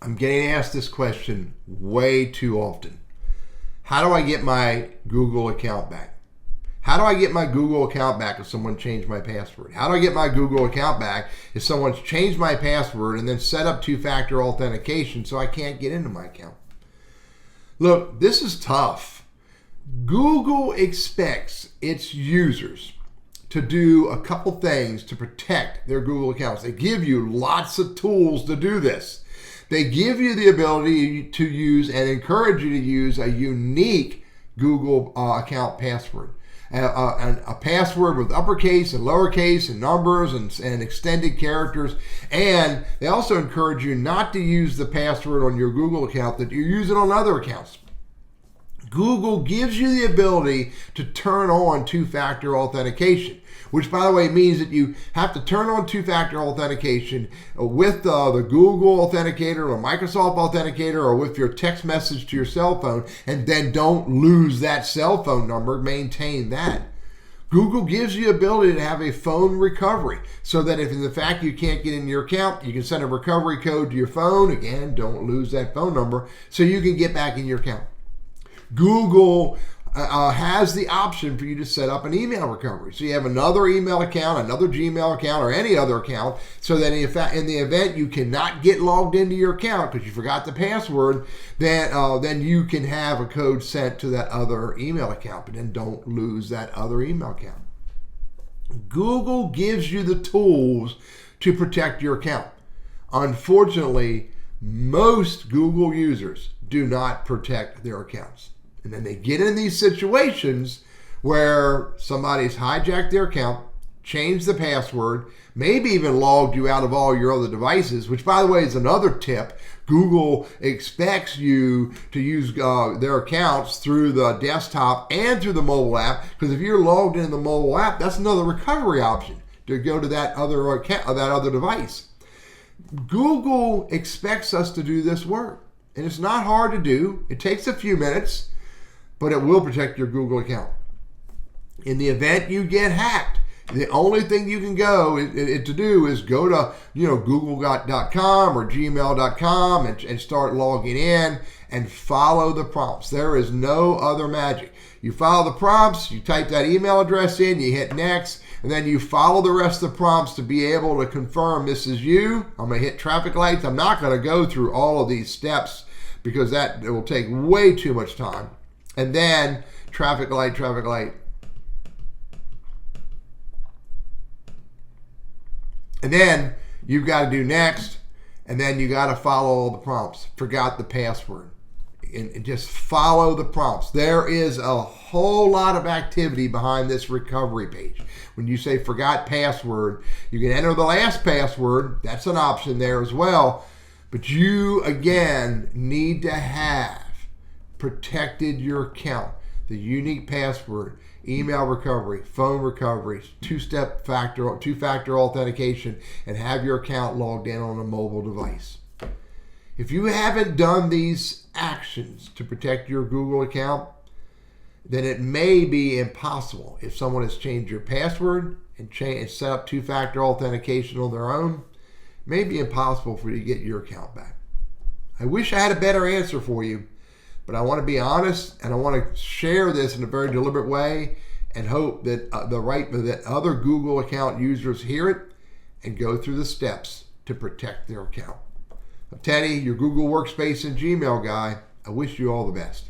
I'm getting asked this question way too often. How do I get my Google account back? How do I get my Google account back if someone changed my password? How do I get my Google account back if someone's changed my password and then set up two-factor authentication so I can't get into my account? Look, this is tough. Google expects its users to do a couple things to protect their Google accounts. They give you lots of tools to do this. They give you the ability to use and encourage you to use a unique Google account password. A password with uppercase and lowercase and numbers and extended characters. And they also encourage you not to use the password on your Google account that you're using on other accounts. Google gives you the ability to turn on two-factor authentication, which, by the way, means that you have to turn on two-factor authentication with the Google Authenticator or Microsoft Authenticator or with your text message to your cell phone, and then don't lose that cell phone number. Maintain that. Google gives you the ability to have a phone recovery so that if in the fact you can't get in your account, you can send a recovery code to your phone. Again, don't lose that phone number so you can get back in your account. Google has the option for you to set up an email recovery. So you have another email account, another Gmail account, or any other account, so that in the event you cannot get logged into your account because you forgot the password, then you can have a code sent to that other email account, but then don't lose that other email account. Google gives you the tools to protect your account. Unfortunately, most Google users do not protect their accounts. And then they get in these situations where somebody's hijacked their account, changed the password, maybe even logged you out of all your other devices, which, by the way, is another tip. Google expects you to use their accounts through the desktop and through the mobile app, because if you're logged in the mobile app, that's another recovery option to go to that other account, that other device. Google expects us to do this work, and it's not hard to do. It takes a few minutes, but it will protect your Google account. In the event you get hacked, the only thing you can go to do is go to google.com or gmail.com and start logging in and follow the prompts. There is no other magic. You follow the prompts, you type that email address in, you hit next, and then you follow the rest of the prompts to be able to confirm this is you. I'm going to hit traffic lights. I'm not going to go through all of these steps because it will take way too much time. And then traffic light. And then you've got to do next, and then you got to follow all the prompts. Forgot the password. And just follow the prompts. There is a whole lot of activity behind this recovery page. When you say forgot password, you can enter the last password. That's an option there as well. But you, again, need to have protected your account. The unique password, email recovery, phone recovery, two-factor authentication, and have your account logged in on a mobile device. If you haven't done these actions to protect your Google account, then it may be impossible. If someone has changed your password and set up two-factor authentication on their own, it may be impossible for you to get your account back. I wish I had a better answer for you, but I want to be honest, and I want to share this in a very deliberate way and hope that that other Google account users hear it and go through the steps to protect their account. Teddy, your Google Workspace and Gmail guy, I wish you all the best.